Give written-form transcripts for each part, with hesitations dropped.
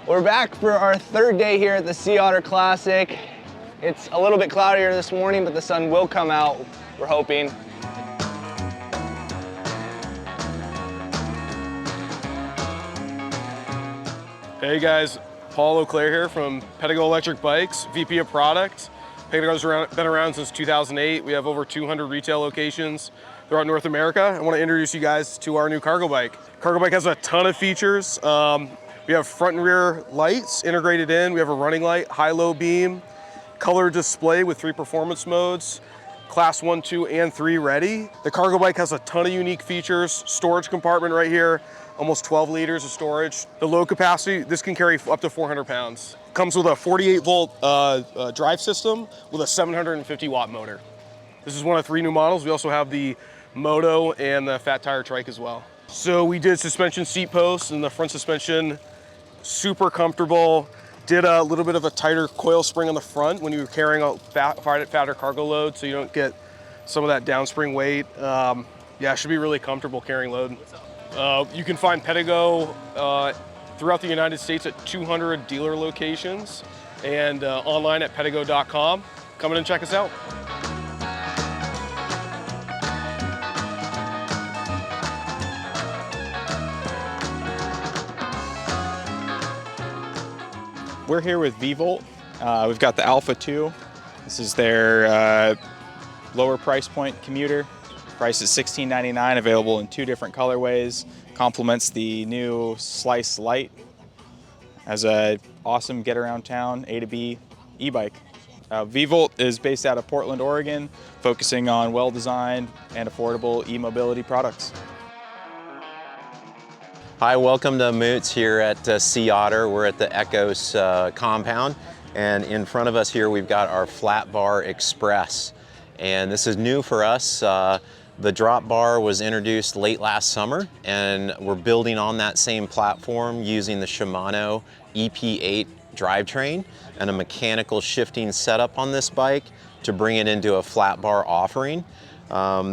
We're back for our third day here at the Sea Otter Classic. It's a little bit cloudier this morning, but the sun will come out, we're hoping. Hey guys, Paul O'Clair here from Pedigo Electric Bikes, VP of Product. Pedigo's been around since 2008. We have over 200 retail locations throughout North America. I want to introduce you guys to our new cargo bike. Cargo bike has a ton of features. We have front and rear lights integrated in. We have a running light, high-low beam, color display with 3 performance modes, class 1, 2, and 3 ready. The cargo bike has a ton of unique features. Storage compartment right here, almost 12 liters of storage. The load capacity, this can carry up to 400 pounds. Comes with a 48 volt drive system with a 750 watt motor. This is one of 3 new models. We also have the Moto and the fat tire trike as well. So we did suspension seat posts and the front suspension, super comfortable. Did a little bit of a tighter coil spring on the front when you're carrying a fatter cargo load, so you don't get some of that downspring weight. Yeah, it should be really comfortable carrying load. You can find Pedigo throughout the United States at 200 dealer locations and online at pedigo.com. Come in and check us out. We're here with Vvol. We've got the Alpha 2. This is their lower price point commuter. Price is $16.99, available in 2 different colorways. Complements the new Slice Lite as an awesome get around town A to B e-bike. Vvol is based out of Portland, Oregon, focusing on well-designed and affordable e-mobility products. Hi, welcome to Moots here at Sea Otter. We're at the Echos compound, and in front of us here we've got our Flatbar Express. And this is new for us. The drop bar was introduced late last summer, and we're building on that same platform using the Shimano EP8 drivetrain and a mechanical shifting setup on this bike to bring it into a flat bar offering.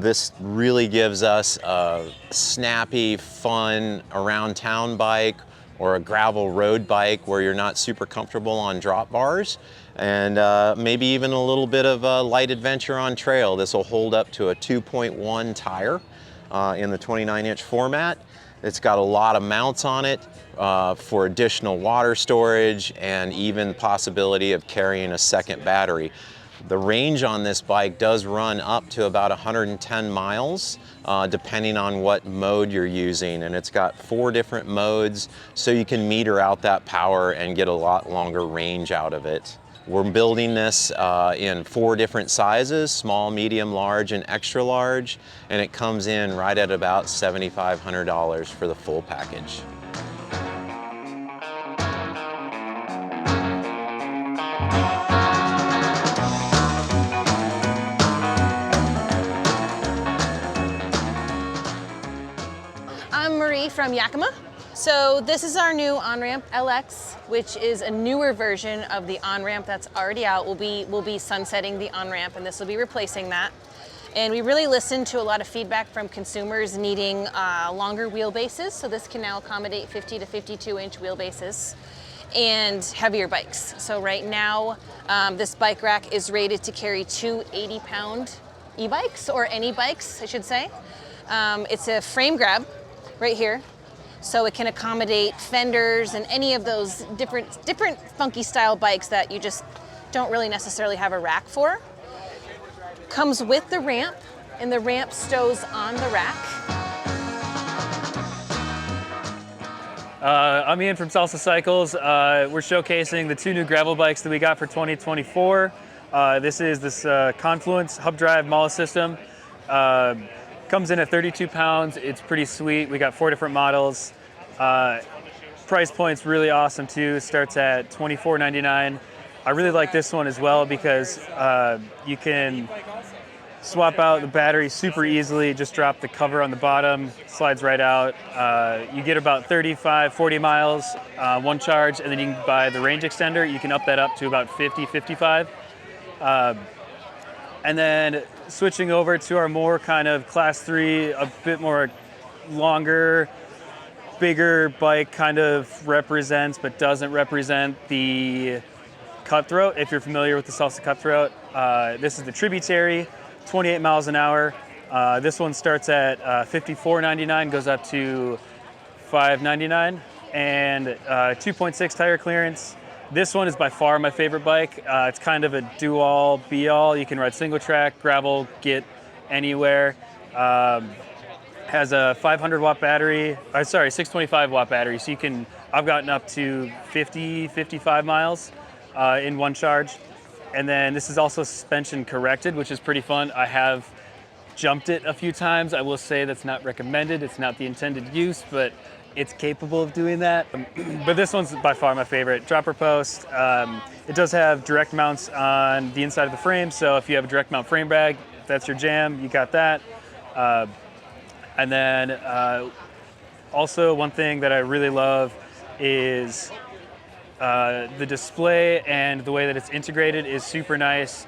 This really gives us a snappy, fun around town bike or a gravel road bike where you're not super comfortable on drop bars, and maybe even a little bit of a light adventure on trail. This will hold up to a 2.1 tire in the 29-inch format. It's got a lot of mounts on it for additional water storage and even possibility of carrying a second battery. The range on this bike does run up to about 110 miles, depending on what mode you're using. And it's got 4 different modes, so you can meter out that power and get a lot longer range out of it. We're building this in 4 different sizes, small, medium, large, and extra large. And it comes in right at about $7,500 for the full package. From Yakima. So this is our new Onramp LS, which is a newer version of the Onramp that's already out. We'll be sunsetting the Onramp, and this will be replacing that. And we really listened to a lot of feedback from consumers needing longer wheelbases. So this can now accommodate 50 to 52-inch wheelbases and heavier bikes. So right now, this bike rack is rated to carry 2 80-pound e-bikes, or any bikes, I should say. It's a frame grab right here, so it can accommodate fenders and any of those different funky style bikes that you just don't really necessarily have a rack for. Comes with the ramp, and the ramp stows on the rack. I'm Ian from Salsa Cycles. We're showcasing the 2 new gravel bikes that we got for 2024. This is this Confluence hub drive MALA system. Comes in at 32 pounds. It's pretty sweet. We got 4 different models. Price point's really awesome too. Starts at $24.99. I really like this one as well because you can swap out the battery super easily. Just drop the cover on the bottom, slides right out. You get about 35, 40 miles, 1 charge, and then you can buy the range extender. You can up that up to about 50, 55. And then switching over to our more kind of class 3, a bit more longer bigger bike kind of represents but doesn't represent the Cutthroat. If you're familiar with the Salsa Cutthroat, this is the Tributary, 28 miles an hour. This one starts at $54.99, goes up to $5.99, and 2.6 tire clearance. This one is by far my favorite bike. It's kind of a do-all, be-all. You can ride single track, gravel, get anywhere. Has a 500 watt battery, 625 watt battery. So I've gotten up to 50, 55 miles in one charge. And then this is also suspension corrected, which is pretty fun. I have jumped it a few times. I will say that's not recommended. It's not the intended use, but it's capable of doing that. But this one's by far my favorite. Dropper post. It does have direct mounts on the inside of the frame. So if you have a direct mount frame bag, if that's your jam, you got that. And then also one thing that I really love is the display and the way that it's integrated is super nice.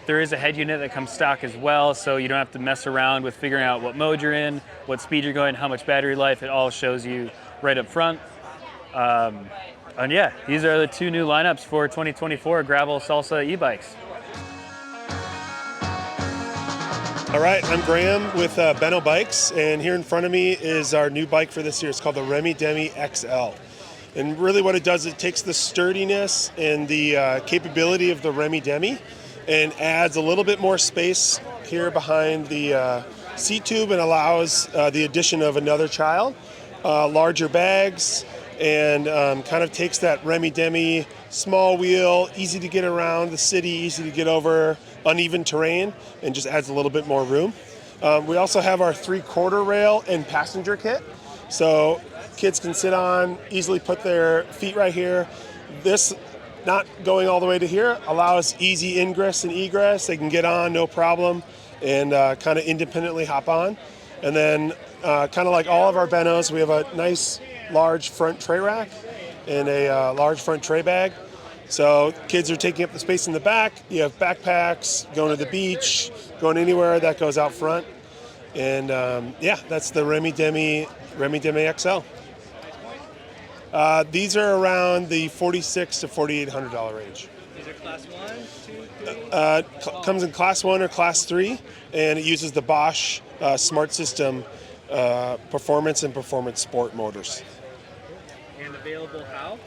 There is a head unit that comes stock as well, so you don't have to mess around with figuring out what mode you're in, what speed you're going, how much battery life. It all shows you right up front. And yeah, these are the two new lineups for 2024 gravel Salsa e-bikes. All right, I'm Graham with Vvol Bikes, and here in front of me is our new bike for this year. It's called the Remy Demi XL. And really what it does, it takes the sturdiness and the capability of the Remy Demi and adds a little bit more space here behind the seat tube and allows the addition of another child, larger bags, and kind of takes that Remy Demi small wheel, easy to get around the city, easy to get over uneven terrain, and just adds a little bit more room. We also have our 3/4 rail and passenger kit. So kids can sit on, easily put their feet right here. This, not going all the way to here, allows easy ingress and egress. They can get on, no problem, and kind of independently hop on. And then kind of like all of our Benos, we have a nice large front tray rack and a large front tray bag. So kids are taking up the space in the back. You have backpacks, going to the beach, going anywhere, that goes out front. And yeah, that's the Remy Demi XL. These are around the $4,600 to $4,800 range. These are class 1, 2, 3? Comes in class 1 or class 3, and it uses the Bosch Smart System performance and performance sport motors. And available how?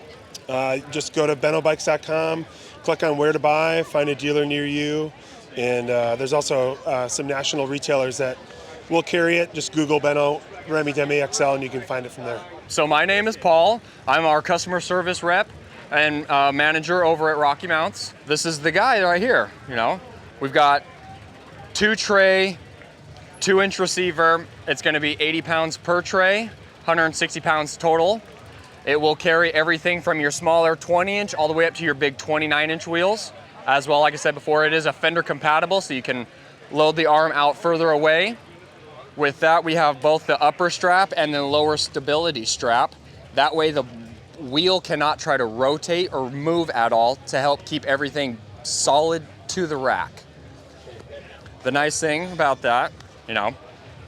Just go to benobikes.com, click on where to buy, find a dealer near you, and there's also some national retailers that will carry it. Just Google Benno Remy Demi XL and you can find it from there. So my name is Paul. I'm our customer service rep and manager over at Rocky Mounts. This is the guy right here. You know, we've got 2 tray, 2-inch receiver. It's going to be 80 pounds per tray, 160 pounds total. It will carry everything from your smaller 20-inch all the way up to your big 29-inch wheels. As well, like I said before, it is a fender compatible, so you can load the arm out further away. With that, we have both the upper strap and the lower stability strap. That way the wheel cannot try to rotate or move at all to help keep everything solid to the rack. The nice thing about that, you know,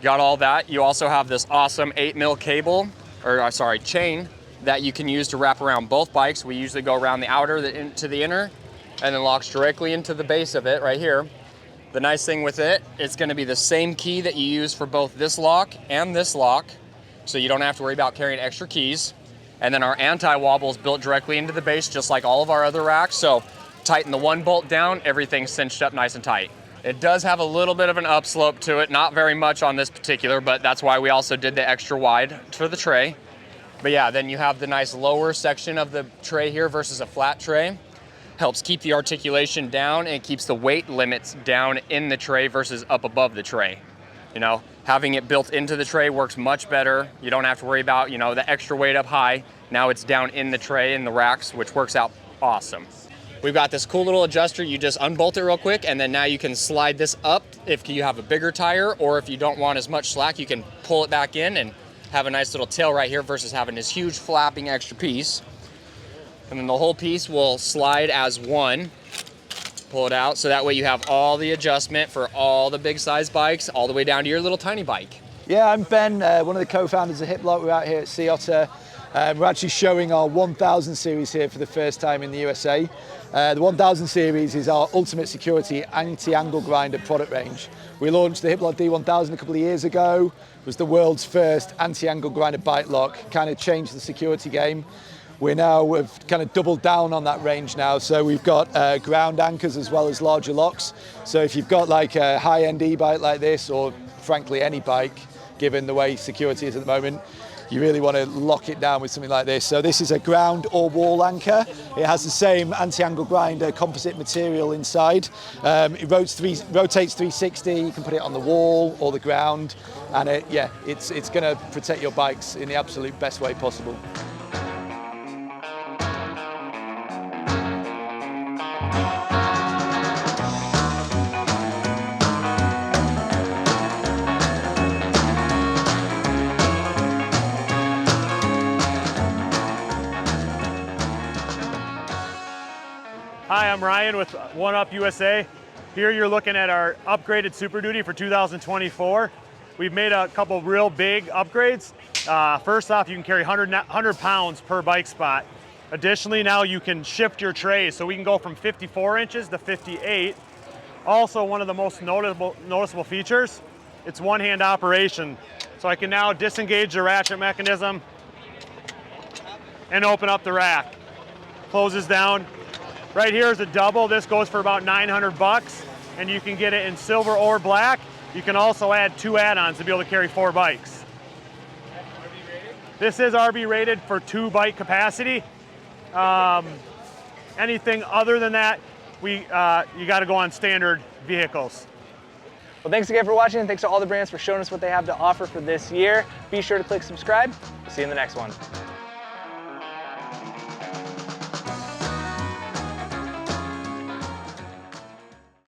got all that. You also have this awesome 8mm cable, or sorry, chain that you can use to wrap around both bikes. We usually go around the outer to the inner and then locks directly into the base of it right here. The nice thing with it, it's gonna be the same key that you use for both this lock and this lock, so you don't have to worry about carrying extra keys. And then our anti-wobble is built directly into the base, just like all of our other racks. So tighten the one bolt down, everything's cinched up nice and tight. It does have a little bit of an upslope to it, not very much on this particular, but that's why we also did the extra wide for the tray. But yeah, then you have the nice lower section of the tray here versus a flat tray. Helps keep the articulation down and keeps the weight limits down in the tray versus up above the tray. You know, having it built into the tray works much better. You don't have to worry about, you know, the extra weight up high. Now it's down in the tray in the racks, which works out awesome. We've got this cool little adjuster. You just unbolt it real quick, and then now you can slide this up if you have a bigger tire, or if you don't want as much slack, you can pull it back in and have a nice little tail right here versus having this huge flapping extra piece. And then the whole piece will slide as one. Pull it out, so that way you have all the adjustment for all the big size bikes, all the way down to your little tiny bike. Yeah, I'm Ben, one of the co-founders of Hiplock. We're out here at Sea Otter. We're actually showing our 1000 series here for the first time in the USA. The 1000 series is our ultimate security anti-angle grinder product range. We launched the Hiplock D1000 a couple of years ago. It was the world's first anti-angle grinder bite lock, kind of changed the security game. We've kind of doubled down on that range now, so we've got ground anchors as well as larger locks. So if you've got like a high-end e-bike like this, or frankly any bike, given the way security is at the moment, you really want to lock it down with something like this. So this is a ground or wall anchor. It has the same anti-angle grinder composite material inside. It rotates 360. You can put it on the wall or the ground, and it's going to protect your bikes in the absolute best way possible. Hi, I'm Ryan with Oneup USA. Here you're looking at our upgraded Super Duty for 2024. We've made a couple real big upgrades. First off, you can carry 100 pounds per bike spot. Additionally, now you can shift your trays, so we can go from 54 inches to 58. Also, one of the most noticeable features, it's one-hand operation. So I can now disengage the ratchet mechanism and open up the rack. Closes down. Right here is a double. This goes for about 900 bucks, and you can get it in silver or black. You can also add 2 add-ons to be able to carry 4 bikes. This is RB rated for 2 bike capacity. Anything other than that, you got to go on standard vehicles. Well, thanks again for watching, and thanks to all the brands for showing us what they have to offer for this year. Be sure to click subscribe. See you in the next one.